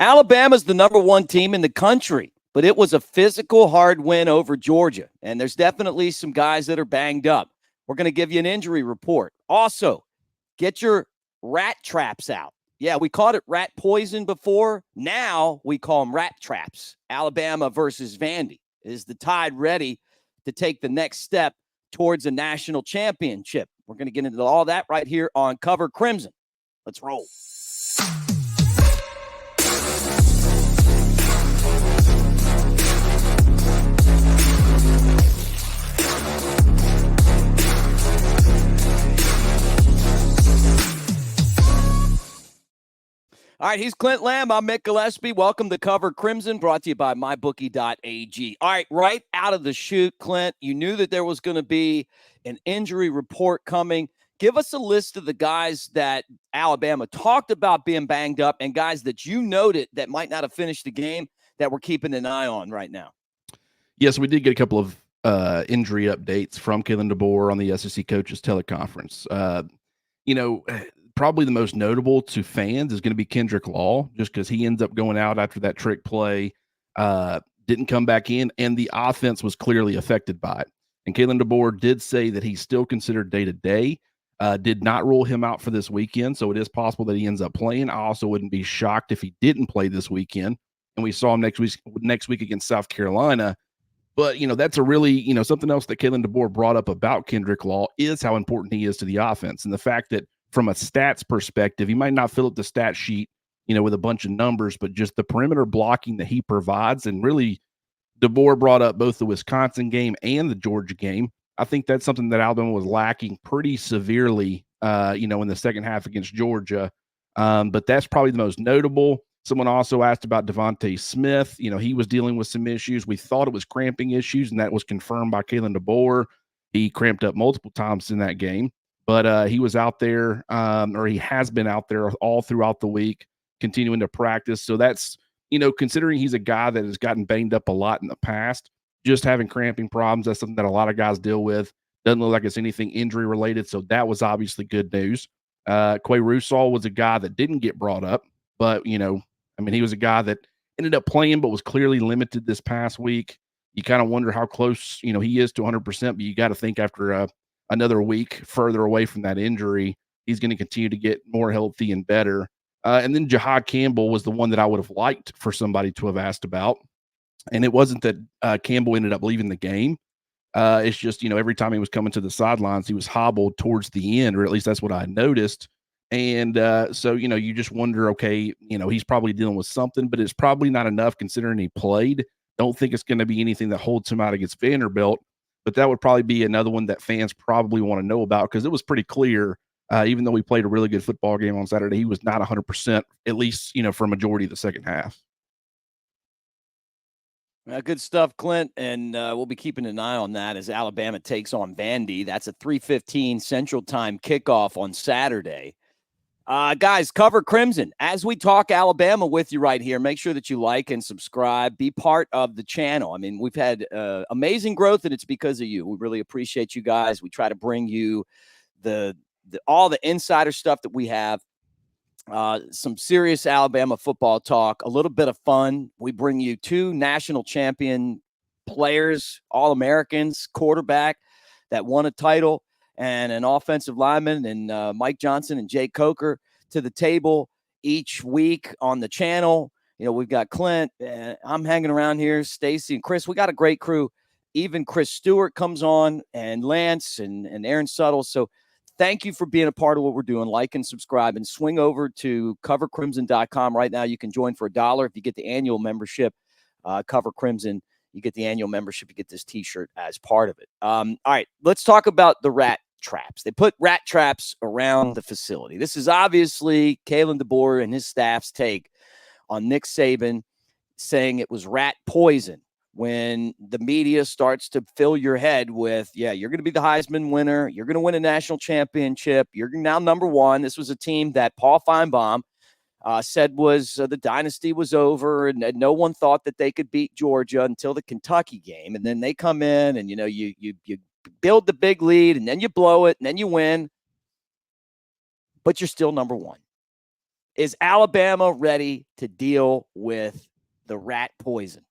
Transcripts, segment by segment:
Alabama's the number one team in the country, but it was a physical, hard win over Georgia. And there's definitely some guys that are banged up. We're going to give you an injury report. Also, get your rat traps out. Yeah, we called it rat poison before. Now we call them rat traps. Alabama versus Vandy. Is the Tide ready to take the next step towards a national championship? We're going to get into all that right here on Cover Crimson. Let's roll. All right, he's Clint Lamb. I'm Mick Gillispie. Welcome to Cover Crimson, brought to you by MyBookie.ag. All right out of the chute, Clint, you knew that there was going to be an injury report coming. Give us a list of the guys that Alabama talked about being banged up and guys that you noted that might not have finished the game that we're keeping an eye on right now. Yes, we did get a couple of injury updates from Kalen DeBoer on the SEC coaches teleconference. Probably the most notable to fans is going to be Kendrick Law, just because he ends up going out after that trick play, didn't come back in, and the offense was clearly affected by it. And Kalen DeBoer did say that he's still considered day-to-day, did not rule him out for this weekend, so it is possible that he ends up playing. I also wouldn't be shocked if he didn't play this weekend, and we saw him next week against South Carolina. But, that's a really, something else that Kalen DeBoer brought up about Kendrick Law is how important he is to the offense, and the fact that from a stats perspective, he might not fill up the stat sheet, with a bunch of numbers, but just the perimeter blocking that he provides. And really, DeBoer brought up both the Wisconsin game and the Georgia game. I think that's something that Alabama was lacking pretty severely, in the second half against Georgia. But that's probably the most notable. Someone also asked about Devontae Smith. He was dealing with some issues. We thought it was cramping issues, and that was confirmed by Kalen DeBoer. He cramped up multiple times in that game. But he was out there, or he has been out there all throughout the week, continuing to practice. So that's, considering he's a guy that has gotten banged up a lot in the past, just having cramping problems, that's something that a lot of guys deal with. Doesn't look like it's anything injury related. So that was obviously good news. Quay Russaw was a guy that didn't get brought up, but, he was a guy that ended up playing, but was clearly limited this past week. You kind of wonder how close, he is to 100%, but you got to think after another week further away from that injury, he's going to continue to get more healthy and better. And then Jahad Campbell was the one that I would have liked for somebody to have asked about. And it wasn't that Campbell ended up leaving the game. It's just, every time he was coming to the sidelines, he was hobbled towards the end, or at least that's what I noticed. And so, you just wonder, okay, he's probably dealing with something, but it's probably not enough considering he played. Don't think it's going to be anything that holds him out against Vanderbilt. But that would probably be another one that fans probably want to know about, because it was pretty clear, even though we played a really good football game on Saturday, he was not 100%, at least, for a majority of the second half. Good stuff, Clint, and we'll be keeping an eye on that as Alabama takes on Vandy. That's a 3:15 Central Time kickoff on Saturday. Guys, Cover Crimson. As we talk Alabama with you right here, make sure that you like and subscribe. Be part of the channel. I mean, we've had amazing growth, and it's because of you. We really appreciate you guys. We try to bring you all the insider stuff that we have. Some serious Alabama football talk, a little bit of fun. We bring you two national champion players, All-Americans, quarterback that won a title, and an offensive lineman, and Mike Johnson and Jay Coker to the table each week on the channel. We've got Clint, and I'm hanging around here, Stacy and Chris. We got a great crew. Even Chris Stewart comes on, and Lance and Aaron Suttle. So thank you for being a part of what we're doing. Like and subscribe, and swing over to covercrimson.com right now. You can join for $1 if you get the annual membership. Cover Crimson, you get the annual membership. You get this T-shirt as part of it. All right, let's talk about the rat traps. They put rat traps around the facility. This is obviously Kalen DeBoer and his staff's take on Nick Saban saying it was rat poison. When the media starts to fill your head with, yeah, you're going to be the Heisman winner, you're going to win a national championship, you're now number one. This was a team that Paul Feinbaum said was the dynasty was over, and no one thought that they could beat Georgia until the Kentucky game. And then they come in, and you build the big lead, and then you blow it, and then you win, but you're still number one. Is Alabama ready to deal with the rat poison?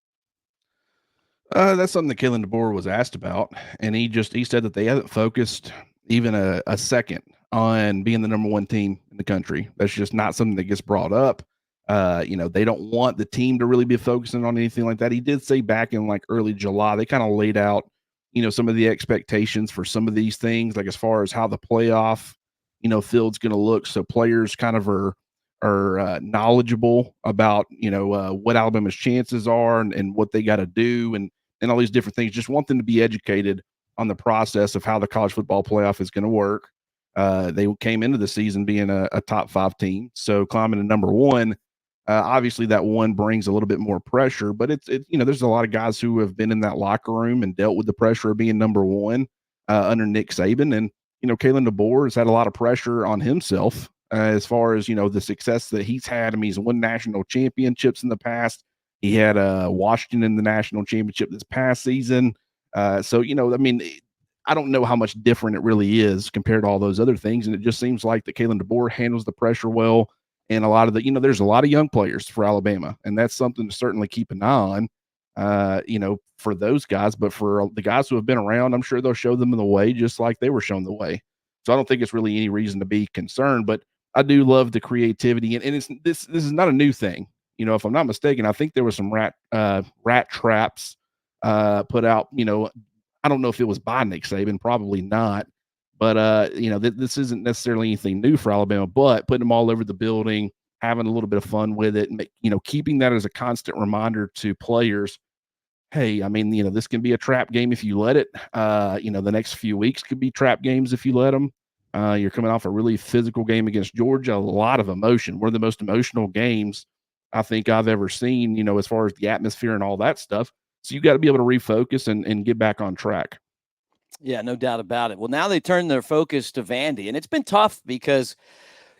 That's something that Kalen DeBoer was asked about, and he said that they haven't focused even a second on being the number one team in the country. That's just not something that gets brought up. They don't want the team to really be focusing on anything like that. He did say back in like early July, they kind of laid out, some of the expectations for some of these things, like as far as how the playoff, field's going to look. So players kind of are knowledgeable about what Alabama's chances are and what they got to do and all these different things. Just want them to be educated on the process of how the college football playoff is going to work. They came into the season being a top 5 team, so climbing to number 1. Obviously, that one brings a little bit more pressure, but there's a lot of guys who have been in that locker room and dealt with the pressure of being number 1 under Nick Saban, and Kalen DeBoer has had a lot of pressure on himself as far as the success that he's had. I mean, he's won national championships in the past. He had Washington in the national championship this past season. I don't know how much different it really is compared to all those other things. And it just seems like that Kalen DeBoer handles the pressure well. And a lot of there's a lot of young players for Alabama, and that's something to certainly keep an eye on, for those guys. But for the guys who have been around, I'm sure they'll show them the way just like they were shown the way. So I don't think it's really any reason to be concerned. But I do love the creativity, and this is not a new thing. If I'm not mistaken, I think there was some rat traps put out. I don't know if it was by Nick Saban, probably not. But this isn't necessarily anything new for Alabama. But putting them all over the building, having a little bit of fun with it, and keeping that as a constant reminder to players. Hey, I mean, this can be a trap game if you let it. The next few weeks could be trap games if you let them. You're coming off a really physical game against Georgia, a lot of emotion. One of the most emotional games I think I've ever seen, as far as the atmosphere and all that stuff. So you got to be able to refocus and get back on track. Yeah, no doubt about it. Well, now they turn their focus to Vandy, and it's been tough because,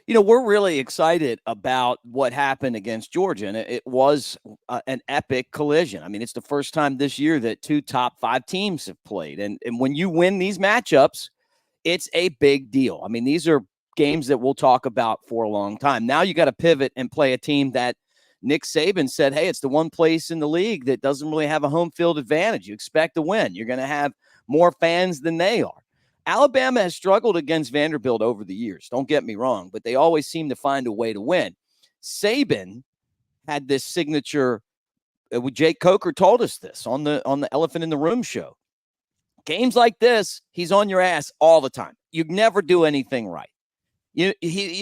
we're really excited about what happened against Georgia, and it was an epic collision. I mean, it's the first time this year that 2 top 5 teams have played, and when you win these matchups, it's a big deal. I mean, these are games that we'll talk about for a long time. Now you got to pivot and play a team that Nick Saban said, hey, it's the one place in the league that doesn't really have a home field advantage. You expect to win. You're going to have more fans than they are. Alabama has struggled against Vanderbilt over the years. Don't get me wrong, but they always seem to find a way to win. Saban had this signature. Jake Coker told us this on the Elephant in the Room show. Games like this, he's on your ass all the time. You never do anything right. You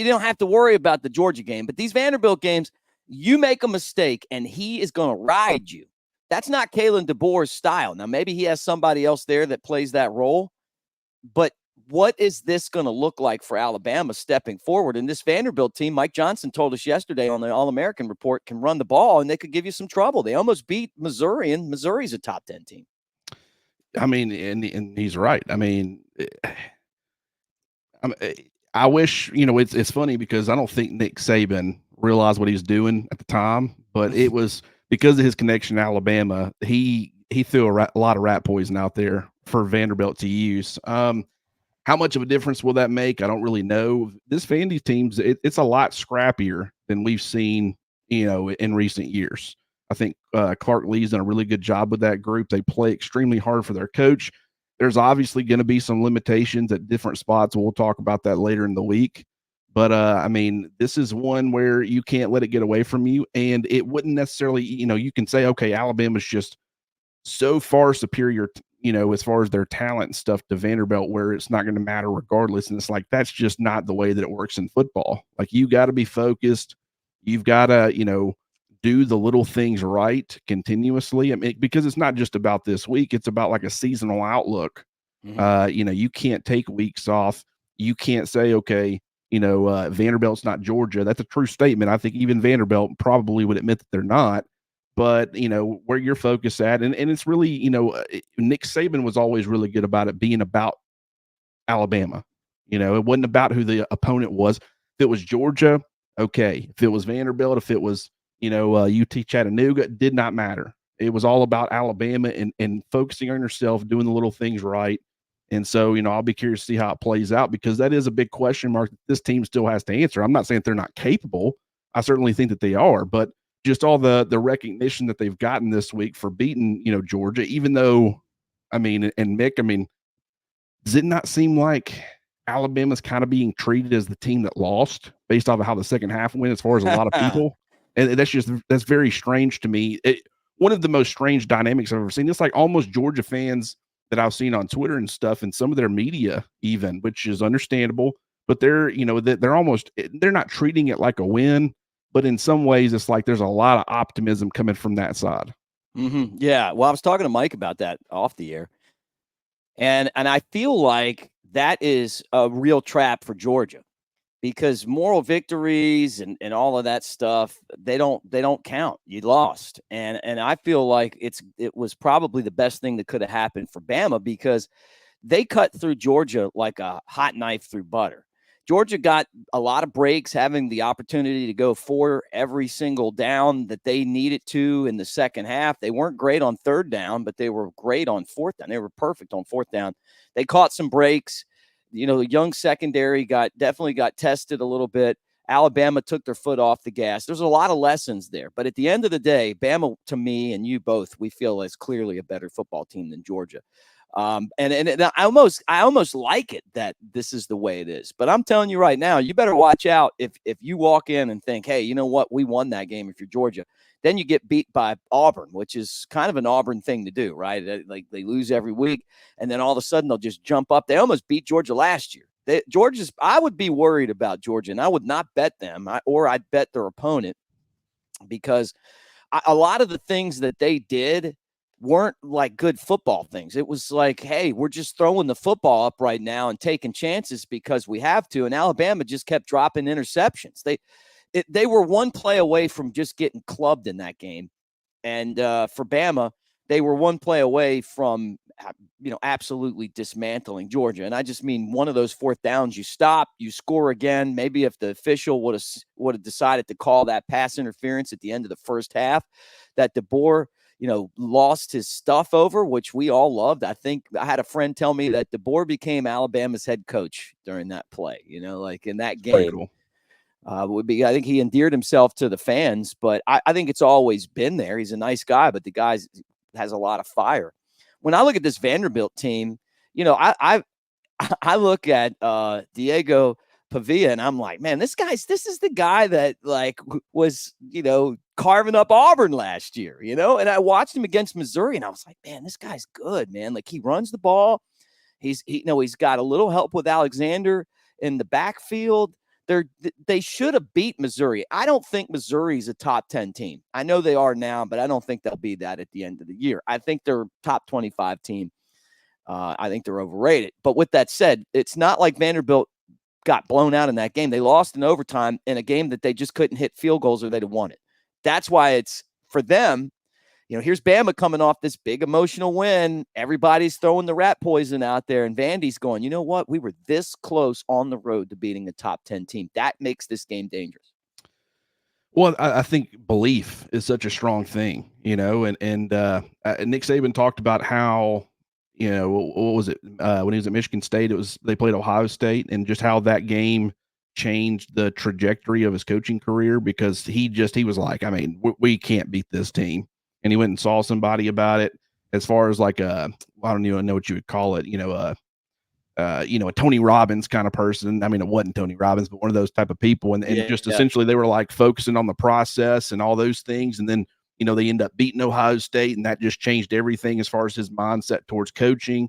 don't have to worry about the Georgia game, but these Vanderbilt games, you make a mistake and he is going to ride you. That's not Kalen DeBoer's style. Now, maybe he has somebody else there that plays that role, but what is this going to look like for Alabama stepping forward? And this Vanderbilt team, Mike Johnson told us yesterday on the All-American report, can run the ball and they could give you some trouble. They almost beat Missouri, and Missouri's a top 10 team. I mean, and he's right. I mean, I wish, it's funny because I don't think Nick Saban realized what he was doing at the time, but it was because of his connection to Alabama. He threw a lot of rat poison out there for Vanderbilt to use. How much of a difference will that make? I don't really know. This Vandy team's it's a lot scrappier than we've seen, in recent years. I think Clark Lee's done a really good job with that group. They play extremely hard for their coach. There's obviously going to be some limitations at different spots. We'll talk about that later in the week. But, I mean, this is one where you can't let it get away from you. And it wouldn't necessarily, you can say, okay, Alabama's just so far superior, as far as their talent and stuff to Vanderbilt, where it's not going to matter regardless. And it's like, that's just not the way that it works in football. Like, you got to be focused. You've got to, do the little things right continuously. I mean, because it's not just about this week, it's about like a seasonal outlook. Mm-hmm. You can't take weeks off. You can't say, okay, Vanderbilt's not Georgia. That's a true statement. I think even Vanderbilt probably would admit that they're not. But, where you're focused at, and it's really, Nick Saban was always really good about it being about Alabama. It wasn't about who the opponent was. If it was Georgia, okay. If it was Vanderbilt, if it was, UT Chattanooga, it did not matter. It was all about Alabama and focusing on yourself, doing the little things right. And so, I'll be curious to see how it plays out, because that is a big question mark that this team still has to answer. I'm not saying they're not capable. I certainly think that they are, but just all the recognition that they've gotten this week for beating, Georgia, even though, and Mick, does it not seem like Alabama's kind of being treated as the team that lost based off of how the second half went as far as a lot of people? And that's very strange to me. One of the most strange dynamics I've ever seen. It's like almost Georgia fans that I've seen on Twitter and stuff and some of their media even, which is understandable, but they're not treating it like a win, but in some ways it's like there's a lot of optimism coming from that side. Mm-hmm. Yeah. Well, I was talking to Mike about that off the air. And I feel like that is a real trap for Georgia because moral victories and all of that stuff, they don't count. You lost. And I feel like it was probably the best thing that could have happened for Bama because they cut through Georgia like a hot knife through butter. Georgia got a lot of breaks, having the opportunity to go for every single down that they needed to in the second half. They weren't great on third down, but they were great on fourth down. They were perfect on fourth down. They caught some breaks. The young secondary definitely got tested a little bit. Alabama took their foot off the gas. There's a lot of lessons there. But at the end of the day, Bama, to me and you both, we feel is clearly a better football team than Georgia. And I almost like it that this is the way it is. But I'm telling you right now, you better watch out if you walk in and think, hey, you know what, we won that game. If you're Georgia, then you get beat by Auburn, which is kind of an Auburn thing to do, right? Like they lose every week, and then all of a sudden they'll just jump up. They almost beat Georgia last year. I would be worried about Georgia, and I would not bet them, or I'd bet their opponent because a lot of the things that they did weren't like good football things. It was like, hey, we're just throwing the football up right now and taking chances because we have to. And Alabama just kept dropping interceptions. They were one play away from just getting clubbed in that game. And for Bama, they were one play away from, absolutely dismantling Georgia. And I just mean one of those fourth downs, you stop, you score again. Maybe if the official would have decided to call that pass interference at the end of the first half, that DeBoer, lost his stuff over, which we all loved. I think I had a friend tell me that DeBoer became Alabama's head coach during that play, like in that game. Cool. I think he endeared himself to the fans, but I think it's always been there. He's a nice guy, but the guy has a lot of fire. When I look at this Vanderbilt team, I look at Diego Pavia, and I'm like, man, this is the guy that was, carving up Auburn last year, and I watched him against Missouri and I was like, man, this guy's good, man. Like he runs the ball. He's got a little help with Alexander in the backfield. They should have beat Missouri. I don't think Missouri's a top 10 team. I know they are now, but I don't think they'll be that at the end of the year. I think they're top 25 team. I think they're overrated. But with that said, it's not like Vanderbilt got blown out in that game. They lost in overtime in a game that they just couldn't hit field goals or they'd have won it. That's why it's for them. Here's Bama coming off this big emotional win. Everybody's throwing the rat poison out there. And Vandy's going, you know what? We were this close on the road to beating a top 10 team. That makes this game dangerous. Well, I think belief is such a strong thing, and Nick Saban talked about how, what was it when he was at Michigan State? They played Ohio State, and just how that game changed the trajectory of his coaching career because he was like, we can't beat this team, and he went and saw somebody about it as far as like I don't even know what you would call it, a Tony Robbins kind of person. It wasn't Tony Robbins, but one of those type of people. And essentially they were like focusing on the process and all those things. And then, they end up beating Ohio State, and that just changed everything as far as his mindset towards coaching.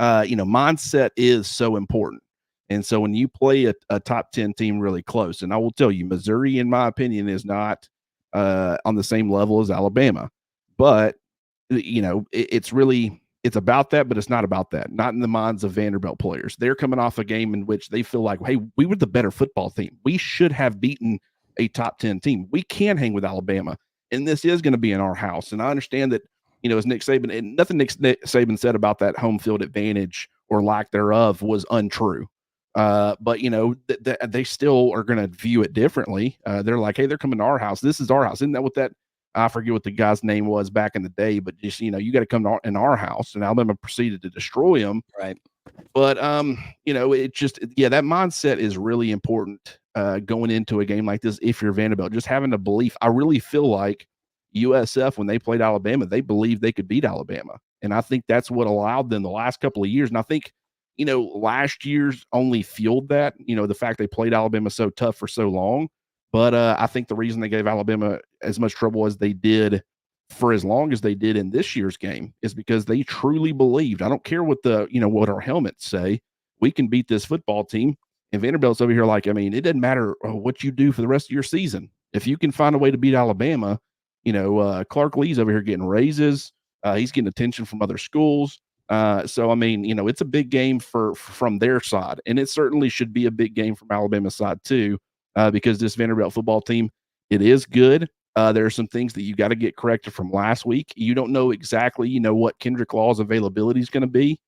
Mindset is so important. And so when you play a top 10 team really close, and I will tell you, Missouri, in my opinion, is not on the same level as Alabama, but it's about that, but it's not about that. Not in the minds of Vanderbilt players. They're coming off a game in which they feel like, hey, we were the better football team. We should have beaten a top 10 team. We can hang with Alabama, and this is going to be in our house. And I understand that, as Nick Saban, and nothing Nick Saban said about that home field advantage or lack thereof was untrue. But they still are going to view it differently. They're like, hey, they're coming to our house. This is our house. Isn't that what that? I forget what the guy's name was back in the day, but just, you got to come in our house, and Alabama proceeded to destroy him. Right. But, it just, that mindset is really important. going into a game like this if you're Vanderbilt. Just having a belief. I really feel like USF, when they played Alabama, they believed they could beat Alabama. And I think that's what allowed them the last couple of years. And I think, last year's only fueled that, the fact they played Alabama so tough for so long. But I think the reason they gave Alabama as much trouble as they did for as long as they did in this year's game is because they truly believed. I don't care what what our helmets say. We can beat this football team. And Vanderbilt's over here like, it doesn't matter what you do for the rest of your season. If you can find a way to beat Alabama, Clark Lee's over here getting raises. He's getting attention from other schools. So it's a big game from their side, and it certainly should be a big game from Alabama's side too, because this Vanderbilt football team, it is good. There are some things that you got to get corrected from last week. You don't know exactly, what Kendrick Law's availability is going to be.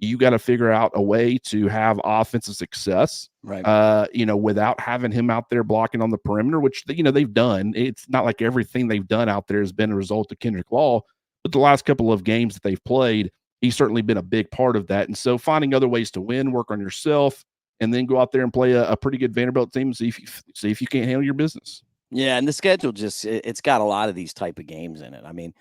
You got to figure out a way to have offensive success, right? Without having him out there blocking on the perimeter, which, they've done. It's not like everything they've done out there has been a result of Kendrick Law, but the last couple of games that they've played, he's certainly been a big part of that. And so finding other ways to win, work on yourself, and then go out there and play a pretty good Vanderbilt team and see if you can't handle your business. Yeah, and the schedule it's got a lot of these type of games in it.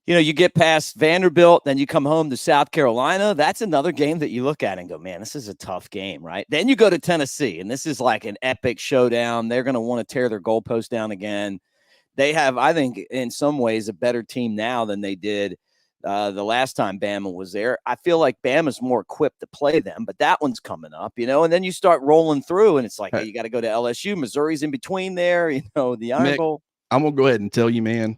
You get past Vanderbilt, then you come home to South Carolina. That's another game that you look at and go, man, this is a tough game, right? Then you go to Tennessee, and this is like an epic showdown. They're going to want to tear their goalpost down again. They have, I think, in some ways, a better team now than they did the last time Bama was there. I feel like Bama's more equipped to play them, but that one's coming up, and then you start rolling through, and it's like, hey, you got to go to LSU. Missouri's in between there, the Iron Mick, Bowl. I'm going to go ahead and tell you, man,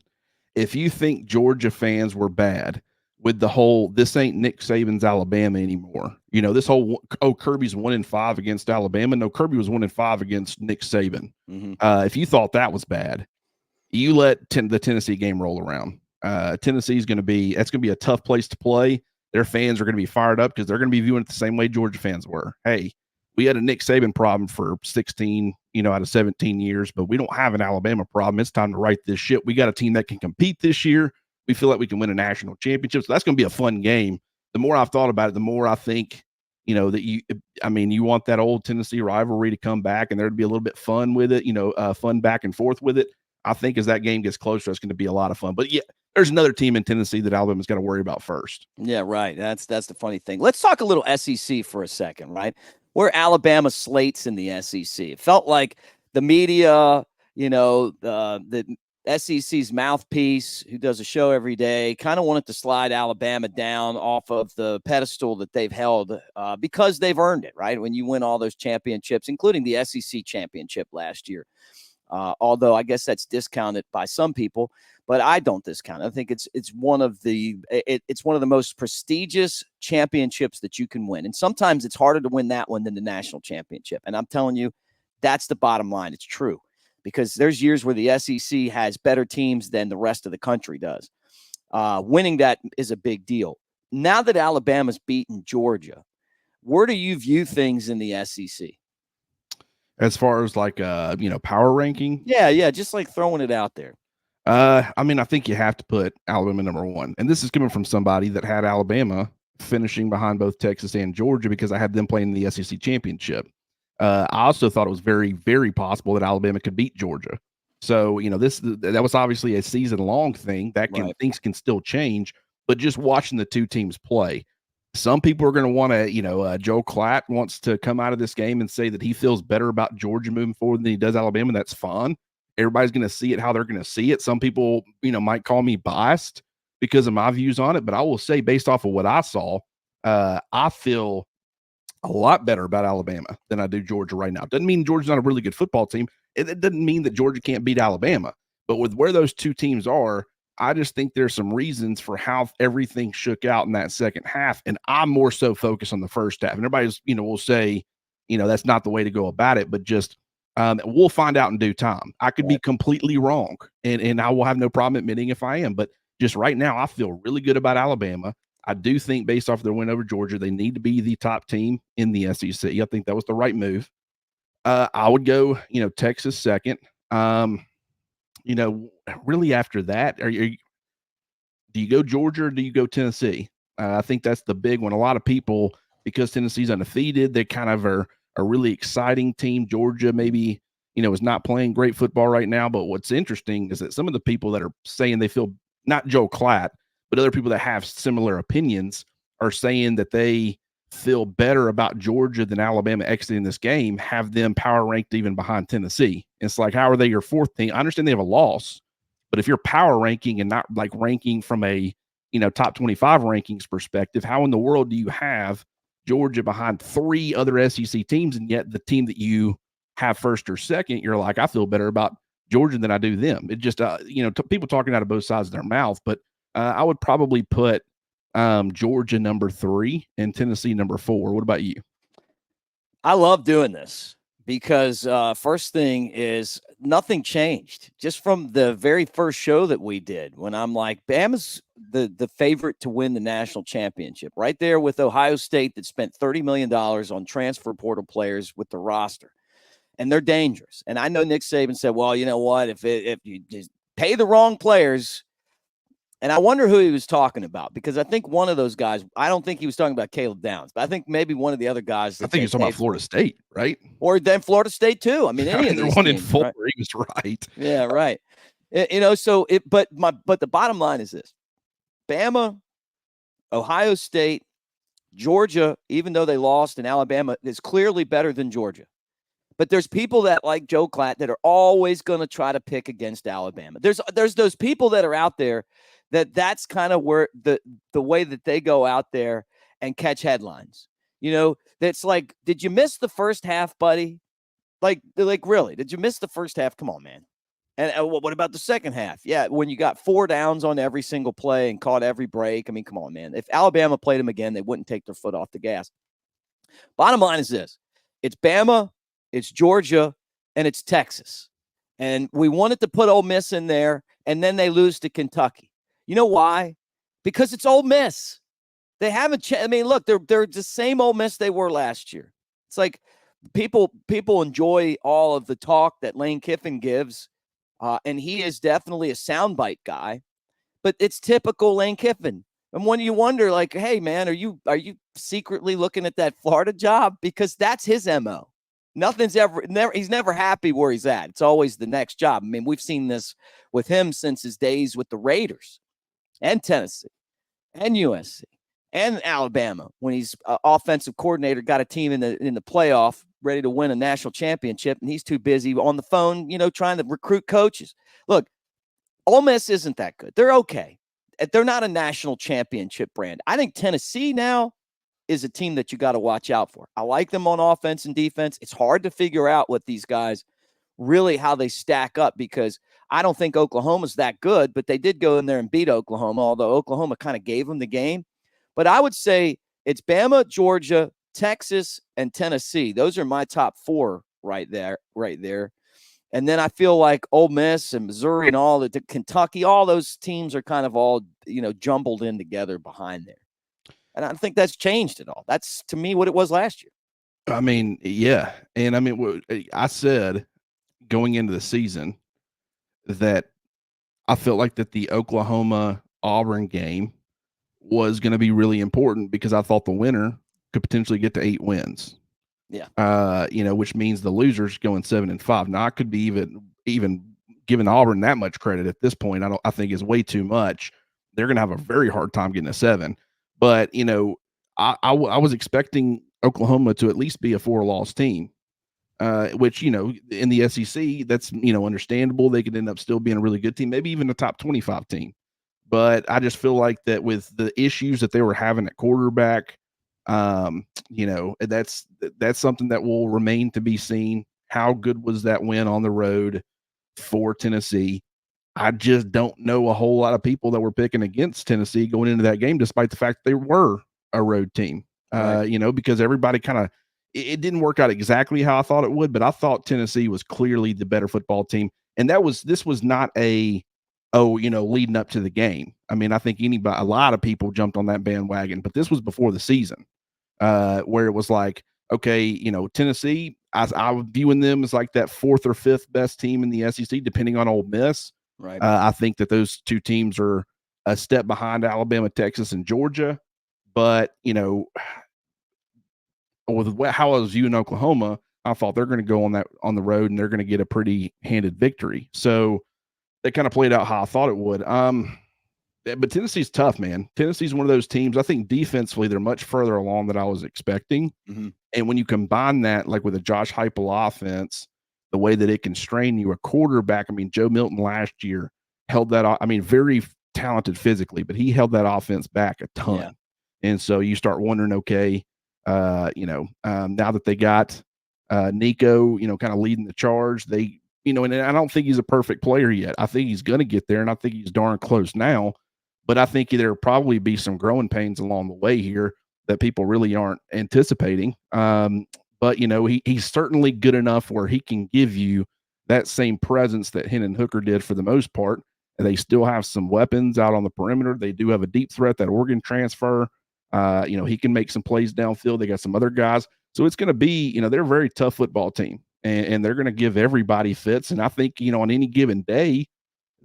if you think Georgia fans were bad with the whole, this ain't Nick Saban's Alabama anymore, this whole, Kirby's 1-5 against Alabama. No, Kirby was 1-5 against Nick Saban. Mm-hmm. If you thought that was bad, you let the Tennessee game roll around. Tennessee's going to be a tough place to play. Their fans are going to be fired up because they're going to be viewing it the same way Georgia fans were. Hey, we had a Nick Saban problem for 16, out of 17 years, but we don't have an Alabama problem. It's time to right this ship. We got a team that can compete this year. We feel like we can win a national championship. So that's going to be a fun game. The more I've thought about it, the more I think, that you want that old Tennessee rivalry to come back and there to be a little bit fun with it, fun back and forth with it. I think as that game gets closer, it's going to be a lot of fun. But yeah, there's another team in Tennessee that Alabama's got to worry about first. Yeah, right. That's the funny thing. Let's talk a little SEC for a second, right? Where Alabama slates in the SEC. It felt like the media, the SEC's mouthpiece, who does a show every day, kind of wanted to slide Alabama down off of the pedestal that they've held because they've earned it, right? When you win all those championships, including the SEC championship last year. Although I guess that's discounted by some people, but I don't discount it. I think it's one of the most prestigious championships that you can win. And sometimes it's harder to win that one than the national championship. And I'm telling you, that's the bottom line. It's true because there's years where the SEC has better teams than the rest of the country does. Winning that is a big deal. Now that Alabama's beaten Georgia, where do you view things in the SEC? As far as like power ranking? Yeah, just like throwing it out there. I think you have to put Alabama number one. And this is coming from somebody that had Alabama finishing behind both Texas and Georgia because I had them playing the SEC championship. I also thought it was very, very possible that Alabama could beat Georgia. So, that was obviously a season-long thing. Things can still change, but just watching the two teams play, some people are going to want to, Joe Klatt wants to come out of this game and say that he feels better about Georgia moving forward than he does Alabama. That's fine. Everybody's going to see it how they're going to see it. Some people, might call me biased because of my views on it, but I will say based off of what I saw, I feel a lot better about Alabama than I do Georgia right now. Doesn't mean Georgia's not a really good football team. It doesn't mean that Georgia can't beat Alabama, but with where those two teams are, I just think there's some reasons for how everything shook out in that second half. And I'm more so focused on the first half. And everybody's, will say, that's not the way to go about it, but just, we'll find out in due time. I could be completely wrong, and I will have no problem admitting if I am. But just right now, I feel really good about Alabama. I do think based off their win over Georgia, they need to be the top team in the SEC. I think that was the right move. I would go, Texas second. Really after that, do you go Georgia or do you go Tennessee? I think that's the big one. A lot of people, because Tennessee's undefeated, they kind of are a really exciting team. Georgia maybe, is not playing great football right now. But what's interesting is that some of the people that are saying they feel, not Joe Klatt, but other people that have similar opinions are saying that they feel better about Georgia than Alabama exiting this game, have them power ranked even behind Tennessee. It's like, how are they your fourth team? I understand they have a loss, but if you're power ranking and not like ranking from a, top 25 rankings perspective, how in the world do you have Georgia behind three other SEC teams, and yet the team that you have first or second, you're like, I feel better about Georgia than I do them. It just, people talking out of both sides of their mouth, but I would probably put Georgia number 3 and Tennessee number 4. What about you? I love doing this because first thing is nothing changed just from the very first show that we did when I'm like, Bama's the favorite to win the national championship right there with Ohio State that spent $30 million on transfer portal players with the roster. And they're dangerous. And I know Nick Saban said, well, you know what, if you just pay the wrong players. And I wonder who he was talking about, because I think one of those guys, I don't think he was talking about Caleb Downs, but I think maybe one of the other guys. I think he was talking about Florida State, right? Or then Florida State too. I mean, any of these one teams, in 4, right? He was right. Yeah, right. But the bottom line is this: Bama, Ohio State, Georgia, even though they lost, and Alabama is clearly better than Georgia. But there's people that like Joe Klatt that are always going to try to pick against Alabama. There's those people that are out there that's kind of where the way that they go out there and catch headlines. That's like, did you miss the first half, buddy? Like really? Did you miss the first half? Come on, man. And what about the second half? Yeah, when you got 4 downs on every single play and caught every break. I mean, come on, man. If Alabama played them again, they wouldn't take their foot off the gas. Bottom line is this: it's Bama, it's Georgia, and it's Texas. And we wanted to put Ole Miss in there, and then they lose to Kentucky. You know why? Because it's Ole Miss. They haven't I mean, look, they're the same Ole Miss they were last year. It's like people enjoy all of the talk that Lane Kiffin gives, and he is definitely a soundbite guy. But it's typical Lane Kiffin. And when you wonder, like, hey, man, are you secretly looking at that Florida job? Because that's his MO. He's never happy where he's at. It's always the next job. I mean, we've seen this with him since his days with the Raiders and Tennessee and USC and Alabama when he's offensive coordinator, got a team in the playoff ready to win a national championship, and he's too busy on the phone, trying to recruit coaches. Look, Ole Miss isn't that good. They're okay. They're not a national championship brand. I think Tennessee now is a team that you got to watch out for. I like them on offense and defense. It's hard to figure out what these guys really, how they stack up, because I don't think Oklahoma's that good, but they did go in there and beat Oklahoma, although Oklahoma kind of gave them the game. But I would say it's Bama, Georgia, Texas, and Tennessee. Those are my top 4 right there. And then I feel like Ole Miss and Missouri and all the Kentucky, all those teams are kind of all, jumbled in together behind there. And I don't think that's changed at all. That's, to me, what it was last year. I mean, yeah. And I mean, I said going into the season that I felt like that the Oklahoma-Auburn game was going to be really important because I thought the winner could potentially get to 8 wins. Yeah. Which means the loser's going 7-5. Now, I could be even giving Auburn that much credit at this point. I think is way too much. They're going to have a very hard time getting a 7. But, I was expecting Oklahoma to at least be a 4-loss team, which, in the SEC, that's, understandable. They could end up still being a really good team, maybe even a top 25 team. But I just feel like that with the issues that they were having at quarterback, that's something that will remain to be seen. How good was that win on the road for Tennessee? I just don't know a whole lot of people that were picking against Tennessee going into that game, despite the fact they were a road team. Right. Because everybody it didn't work out exactly how I thought it would, but I thought Tennessee was clearly the better football team. And this was not leading up to the game. I mean, I think a lot of people jumped on that bandwagon, but this was before the season, where it was like, okay, Tennessee, I was viewing them as like that 4th or 5th best team in the SEC, depending on Ole Miss. Right. I think that those 2 teams are a step behind Alabama, Texas, and Georgia. But, with how I was viewing Oklahoma, I thought they're going to go on the road and they're going to get a pretty handed victory. So they kind of played out how I thought it would. But Tennessee's tough, man. Tennessee's one of those teams. I think defensively they're much further along than I was expecting. Mm-hmm. And when you combine that, like with a Josh Heupel offense, the way that it can strain you, a quarterback. I mean, Joe Milton last year held that. I mean, very talented physically, but he held that offense back a ton. Yeah. And so you start wondering, okay, now that they got Nico, kind of leading the charge, they, and I don't think he's a perfect player yet. I think he's going to get there, and I think he's darn close now. But I think there'll probably be some growing pains along the way here that people really aren't anticipating. But he's certainly good enough where he can give you that same presence that Hendon Hooker did for the most part. And they still have some weapons out on the perimeter. They do have a deep threat, that Oregon transfer. He can make some plays downfield. They got some other guys. So it's going to be, they're a very tough football team, and they're going to give everybody fits. And I think, on any given day,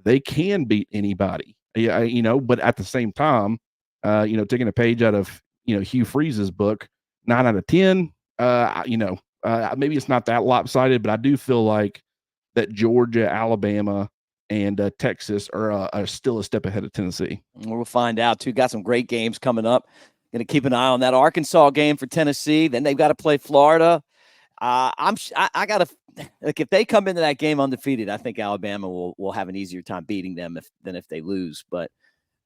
they can beat anybody. Yeah, but at the same time, taking a page out of, Hugh Freeze's book, 9 out of 10, maybe it's not that lopsided, but I do feel like that Georgia, Alabama, and Texas are still a step ahead of Tennessee. We'll find out, too. Got some great games coming up. Going to keep an eye on that Arkansas game for Tennessee. Then they've got to play Florida. I got to if they come into that game undefeated, I think Alabama will have an easier time beating them than if they lose. But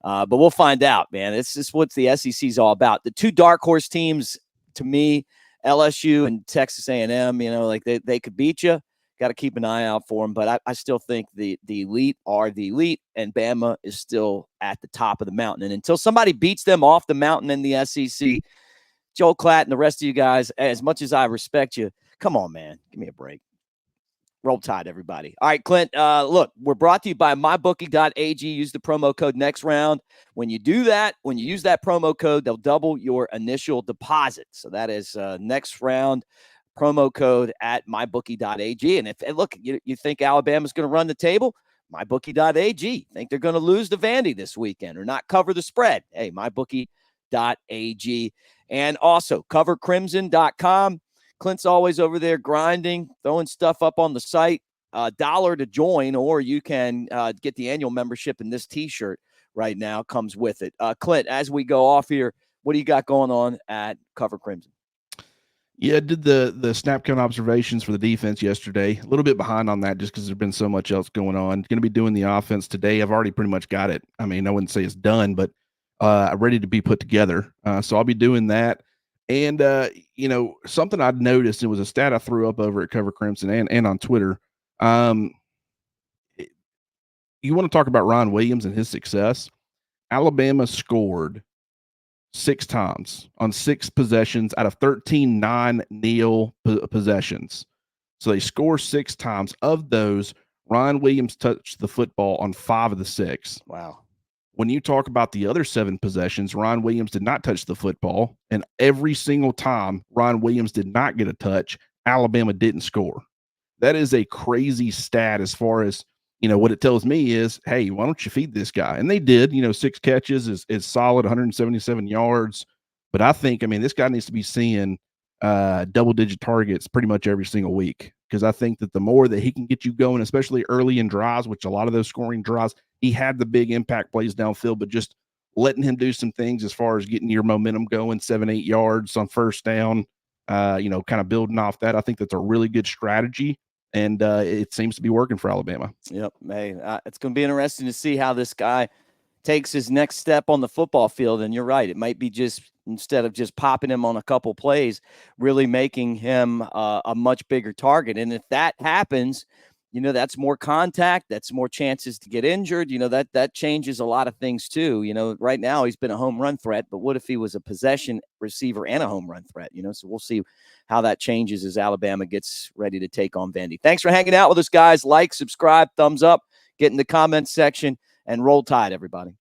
we'll find out, man. It's just what the SEC is all about. The two dark horse teams, to me, LSU and Texas A&M, they could beat you. Got to keep an eye out for them. But I still think the elite are the elite, and Bama is still at the top of the mountain. And until somebody beats them off the mountain in the SEC, Joel Klatt and the rest of you guys, as much as I respect you, come on, man. Give me a break. Roll Tide, everybody. All right, Clint, look, we're brought to you by mybookie.ag. Use the promo code next round. When you do that, when you use that promo code, they'll double your initial deposit. So that is next round promo code at mybookie.ag. And look, you think Alabama's going to run the table? Mybookie.ag. Think they're going to lose to Vandy this weekend or not cover the spread? Hey, mybookie.ag. And also covercrimson.com. Clint's always over there grinding, throwing stuff up on the site. $1 to join, or you can get the annual membership, and this T-shirt right now comes with it. Clint, as we go off here, what do you got going on at Cover Crimson? Yeah, I did the snap count observations for the defense yesterday. A little bit behind on that just because there's been so much else going on. Going to be doing the offense today. I've already pretty much got it. I mean, I wouldn't say it's done, but ready to be put together. So I'll be doing that. And, something I'd noticed, it was a stat I threw up over at Cover Crimson and on Twitter. You want to talk about Ron Williams and his success? Alabama scored 6 times on 6 possessions out of 13 non-kneel possessions. So they score 6 times. Of those, Ron Williams touched the football on 5 of the 6. Wow. When you talk about the other 7 possessions, Ron Williams did not touch the football. And every single time Ron Williams did not get a touch, Alabama didn't score. That is a crazy stat as far as, what it tells me is, hey, why don't you feed this guy? And they did, 6 catches is solid, 177 yards. But I think, this guy needs to be seeing double-digit targets pretty much every single week, because I think that the more that he can get you going, especially early in drives, which a lot of those scoring drives, he had the big impact plays downfield, but just letting him do some things as far as getting your momentum going, 7-8 yards on first down, kind of building off that. I think that's a really good strategy, and it seems to be working for Alabama. Yep. Hey, it's going to be interesting to see how this guy takes his next step on the football field. And you're right. It might be just, instead of just popping him on a couple plays, really making him a much bigger target. And if that happens, that's more contact, that's more chances to get injured. That changes a lot of things too. Right now he's been a home run threat, but what if he was a possession receiver and a home run threat? So we'll see how that changes as Alabama gets ready to take on Vandy. Thanks for hanging out with us, guys. Like, subscribe, thumbs up, get in the comments section, and Roll Tide, everybody.